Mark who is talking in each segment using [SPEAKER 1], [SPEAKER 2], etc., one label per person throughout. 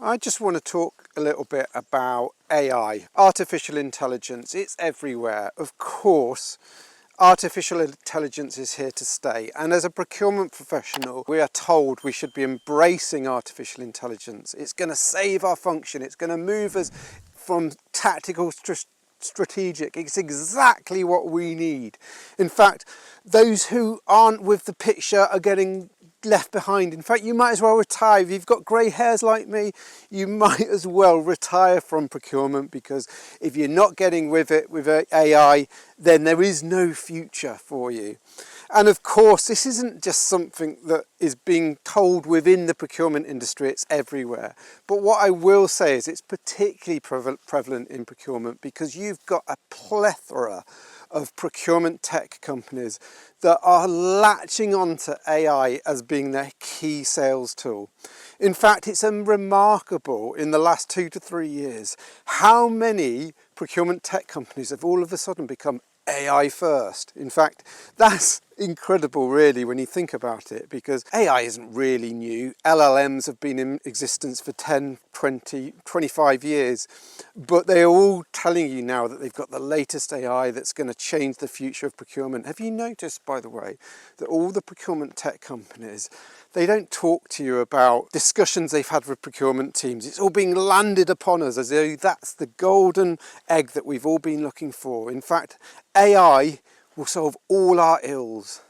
[SPEAKER 1] I just want to talk a little bit about AI, artificial intelligence. It's everywhere. Of course, artificial intelligence is here to stay. And as a procurement professional, we are told we should be embracing artificial intelligence. It's going to save our function. It's going to move us from tactical to strategic. It's exactly what we need. In fact, those who aren't with the picture are getting left behind. In fact, you might as well retire. If you've got grey hairs like me, you might as well retire from procurement, because if you're not getting with it with AI, then there is no future for you. And of course, this isn't just something that is being told within the procurement industry, it's everywhere. But what I will say is it's particularly prevalent in procurement, because you've got a plethora of procurement tech companies that are latching onto AI as being their key sales tool. In fact, it's remarkable in the last 2 to 3 years how many procurement tech companies have all of a sudden become AI first. In fact, that's incredible really when you think about it, because AI isn't really new. LLMs have been in existence for 10, 20, 25 years, but they're all telling you now that they've got the latest AI that's going to change the future of procurement. Have you noticed, by the way, that all the procurement tech companies, they don't talk to you about discussions they've had with procurement teams. It's all being landed upon us as though that's the golden egg that we've all been looking for. In fact, AI will solve all our ills.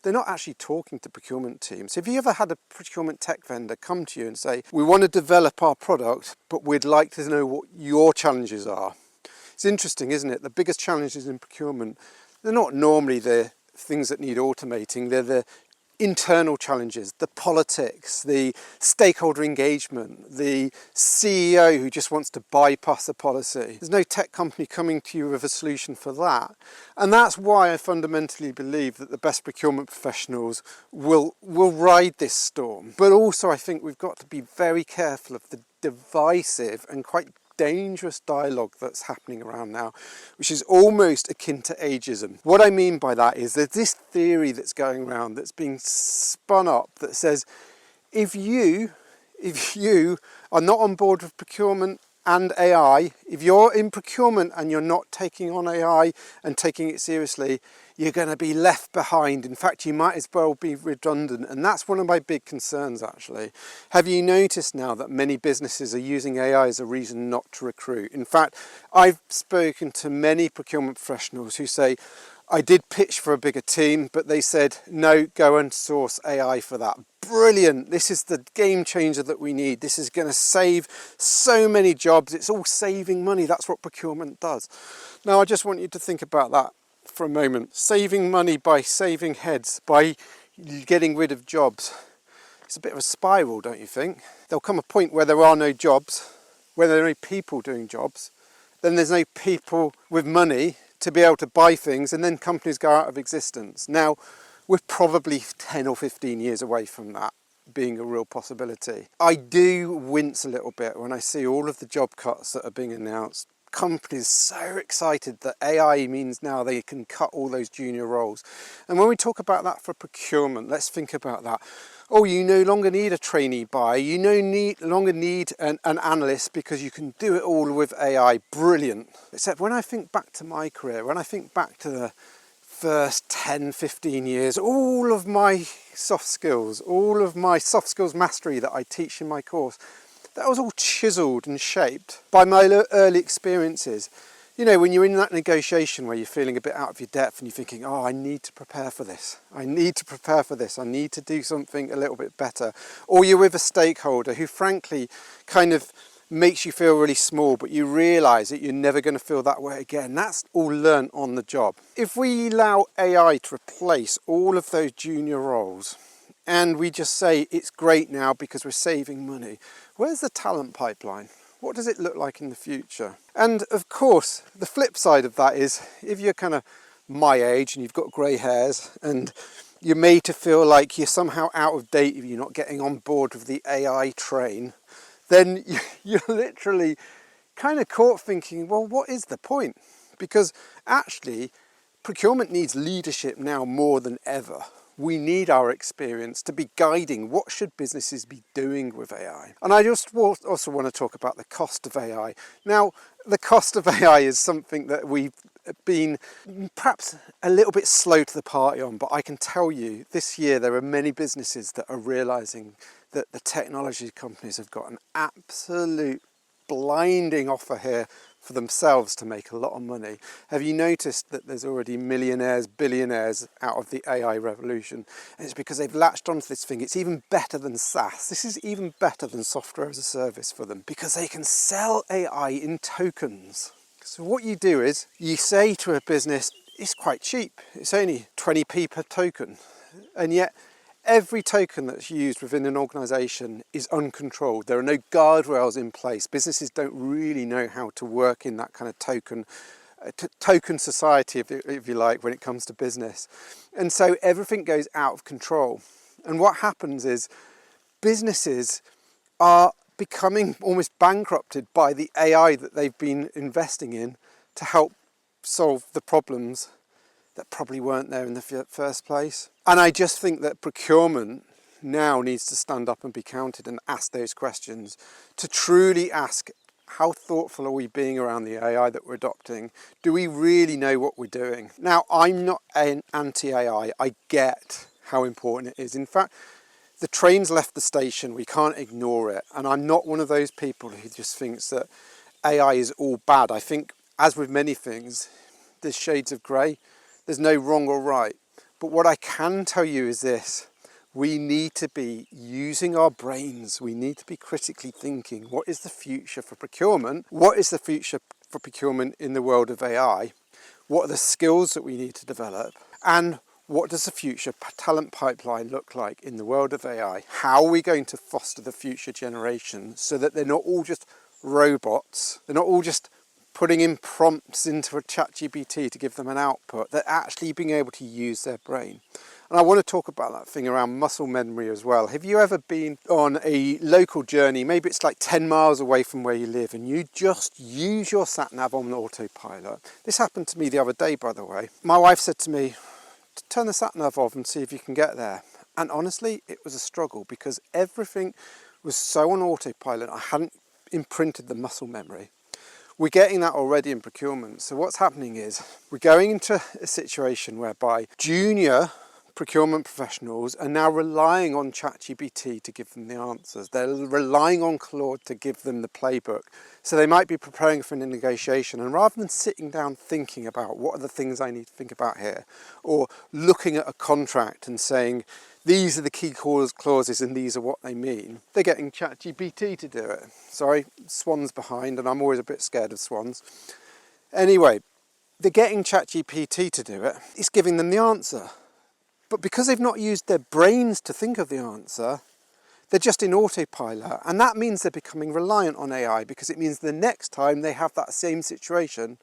[SPEAKER 1] They're not actually talking to procurement teams. Have you ever had a procurement tech vendor come to you and say, we want to develop our product, but we'd like to know what your challenges are? It's interesting, isn't it? The biggest challenges in procurement, they're not normally the things that need automating. They're the internal challenges, the politics, the stakeholder engagement, the CEO who just wants to bypass a policy. There's no tech company coming to you with a solution for that. And that's why I fundamentally believe that the best procurement professionals will ride this storm. But also I think we've got to be very careful of the divisive and quite dangerous dialogue that's happening around now, which is almost akin to ageism. What I mean by that is there's this theory that's going around that's being spun up that says if you are not on board with procurement and AI, if you're in procurement and you're not taking on AI and taking it seriously, you're going to be left behind. In fact, you might as well be redundant. And that's one of my big concerns, actually. Have you noticed now that many businesses are using AI as a reason not to recruit? In fact, I've spoken to many procurement professionals who say, I did pitch for a bigger team, but they said, no, go and source AI for that. Brilliant. This is the game changer that we need. This is going to save so many jobs. It's all saving money. That's what procurement does. Now, I just want you to think about that for a moment. Saving money by saving heads, by getting rid of jobs. It's a bit of a spiral, don't you think? There'll come a point where there are no jobs, where there are no people doing jobs. Then there's no people with money to be able to buy things, and then companies go out of existence. Now, we're probably 10 or 15 years away from that being a real possibility. I do wince a little bit when I see all of the job cuts that are being announced. Companies so excited that AI means now they can cut all those junior roles. And when we talk about that for procurement, let's think about that. Oh, you no longer need a trainee buyer, you no longer need an analyst because you can do it all with AI. Brilliant. Except when I think back to my career, when I think back to the first 10, 15 years, all of my soft skills mastery that I teach in my course, that was all chiselled and shaped by my early experiences. You know, when you're in that negotiation where you're feeling a bit out of your depth and you're thinking, oh, I need to prepare for this. I need to prepare for this. I need to do something a little bit better. Or you're with a stakeholder who frankly kind of makes you feel really small, but you realise that you're never going to feel that way again. That's all learnt on the job. If we allow AI to replace all of those junior roles, and we just say it's great now because we're saving money, where's the talent pipeline? What does it look like in the future? And of course, the flip side of that is if you're kind of my age and you've got grey hairs and you're made to feel like you're somehow out of date if you're not getting on board with the AI train, then you're literally kind of caught thinking, well, what is the point? Because actually, procurement needs leadership now more than ever. we need our experience to be guiding what should businesses be doing with AI. And I just also want to talk about the cost of AI. Now, the cost of AI is something that we've been perhaps a little bit slow to the party on, but I can tell you this year there are many businesses that are realizing that the technology companies have got an absolute blinding offer here for themselves to make a lot of money. Have you noticed that there's already millionaires, billionaires out of the AI revolution? And it's because they've latched onto this thing. It's even better than SaaS. This is even better than software as a service for them because they can sell AI in tokens. So what you do is you say to a business, it's quite cheap. It's only 20p per token. And yet every token that's used within an organisation is uncontrolled. There are no guardrails in place. Businesses don't really know how to work in that kind of token society, if you like, when it comes to business. And so everything goes out of control. And what happens is businesses are becoming almost bankrupted by the AI that they've been investing in to help solve the problems that probably weren't there in the first place. And I just think that procurement now needs to stand up and be counted and ask those questions, to truly ask, how thoughtful are we being around the AI that we're adopting? Do we really know what we're doing? Now, I'm not an anti-AI. I get how important it is. In fact, the train's left the station. We can't ignore it. And I'm not one of those people who just thinks that AI is all bad. I think, as with many things, there's shades of grey. There's no wrong or right. But what I can tell you is this: we need to be using our brains. We need to be critically thinking, what is the future for procurement? What is the future for procurement in the world of AI? What are the skills that we need to develop? And what does the future talent pipeline look like in the world of AI? How are we going to foster the future generation so that they're not all just robots? They're not all just putting in prompts into a ChatGPT to give them an output. They're actually being able to use their brain. And I want to talk about that thing around muscle memory as well. Have you ever been on a local journey, maybe it's like 10 miles away from where you live, and you just use your sat-nav on autopilot? This happened to me the other day, by the way. My wife said to me, turn the sat-nav off and see if you can get there. And honestly, it was a struggle because everything was so on autopilot. I hadn't imprinted the muscle memory. We're getting that already in procurement. So what's happening is we're going into a situation whereby junior procurement professionals are now relying on ChatGPT to give them the answers. They're relying on Claude to give them the playbook. So they might be preparing for a negotiation, and rather than sitting down thinking about what are the things I need to think about here, or looking at a contract and saying, these are the key clauses and these are what they mean, they're getting ChatGPT to do it. Sorry, Swan's behind, and I'm always a bit scared of swans. Anyway, they're getting ChatGPT to do it. It's giving them the answer. But because they've not used their brains to think of the answer, they're just in autopilot. And that means they're becoming reliant on AI, because it means the next time they have that same situation,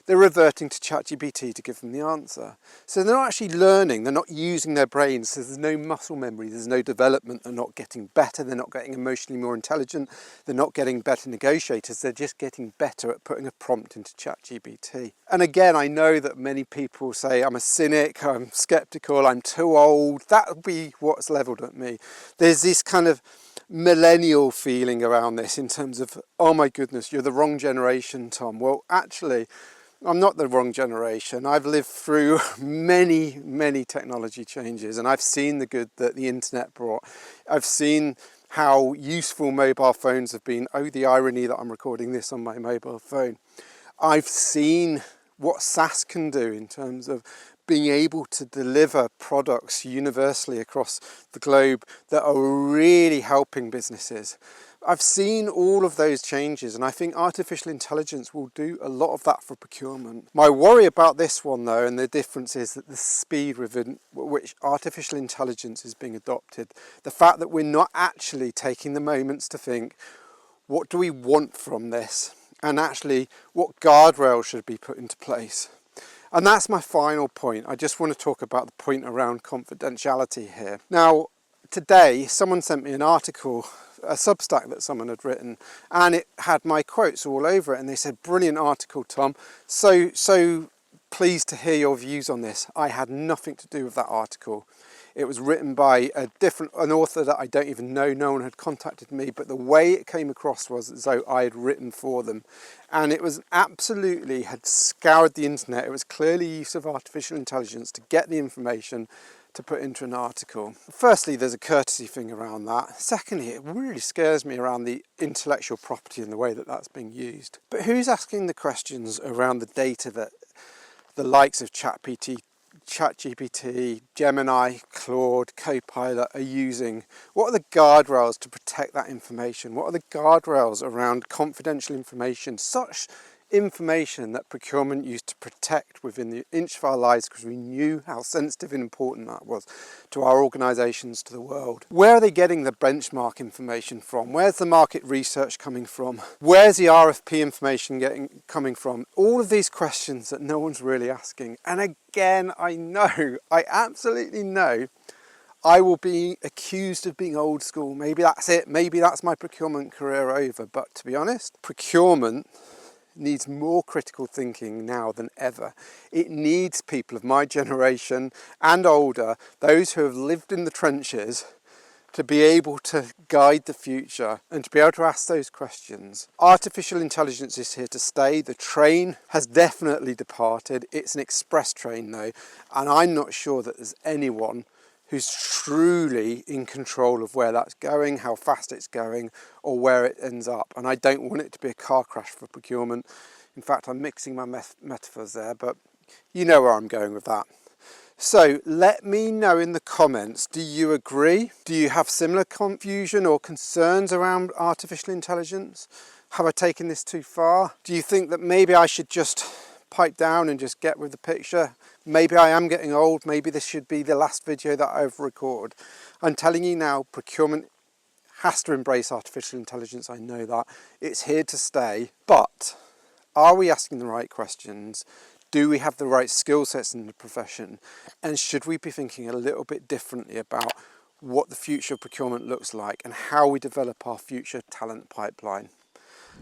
[SPEAKER 1] they're reverting to ChatGPT to give them the answer. So they're not actually learning, they're not using their brains, so there's no muscle memory, there's no development, they're not getting better, they're not getting emotionally more intelligent, they're not getting better negotiators, they're just getting better at putting a prompt into ChatGPT. And again, I know that many people say, I'm a cynic, I'm skeptical, I'm too old. That would be what's levelled at me. There's this kind of millennial feeling around this in terms of, oh my goodness, you're the wrong generation, Tom. Well, actually, I'm not the wrong generation. I've lived through many, many technology changes, and I've seen the good that the internet brought. I've seen how useful mobile phones have been. Oh, the irony that I'm recording this on my mobile phone. I've seen what SaaS can do in terms of being able to deliver products universally across the globe that are really helping businesses. I've seen all of those changes, and I think artificial intelligence will do a lot of that for procurement. My worry about this one, though, and the difference is that the speed with which artificial intelligence is being adopted, the fact that we're not actually taking the moments to think, what do we want from this? And actually, what guardrails should be put into place? And that's my final point. I just want to talk about the point around confidentiality here. Now, today, someone sent me an article, a Substack that someone had written, and it had my quotes all over it, and they said, brilliant article, Tom. So pleased to hear your views on this. I had nothing to do with that article. It was written by an author that I don't even know. No one had contacted me, but the way it came across was as though I had written for them. And it was absolutely, had scoured the internet. It was clearly use of artificial intelligence to get the information to put into an article. Firstly, there's a courtesy thing around that. Secondly, it really scares me around the intellectual property and the way that that's being used. But who's asking the questions around the data that the likes of ChatGPT, Gemini, Claude, Copilot are using? What are the guardrails to protect that information? What are the guardrails around confidential information? Such information that procurement used to protect within the inch of our lives because we knew how sensitive and important that was to our organisations, to the world. Where are they getting the benchmark information from? Where's the market research coming from? Where's the RFP information coming from? All of these questions that no one's really asking. And again, I absolutely know I will be accused of being old school. Maybe that's it. Maybe that's my procurement career over. But to be honest, procurement needs more critical thinking now than ever. It needs people of my generation and older, those who have lived in the trenches, to be able to guide the future and to be able to ask those questions. Artificial intelligence is here to stay. The train has definitely departed. It's an express train though, and I'm not sure that there's anyone who's truly in control of where that's going, how fast it's going, or where it ends up. And I don't want it to be a car crash for procurement. In fact, I'm mixing my metaphors there, but you know where I'm going with that. So let me know in the comments, do you agree? Do you have similar confusion or concerns around artificial intelligence? Have I taken this too far? Do you think that maybe I should just pipe down and just get with the picture? Maybe I am getting old. Maybe this should be the last video that I ever record. I'm telling you now, procurement has to embrace artificial intelligence. I know that. It's here to stay. But are we asking the right questions? Do we have the right skill sets in the profession? And should we be thinking a little bit differently about what the future of procurement looks like and how we develop our future talent pipeline?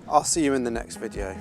[SPEAKER 1] I'll see you in the next video.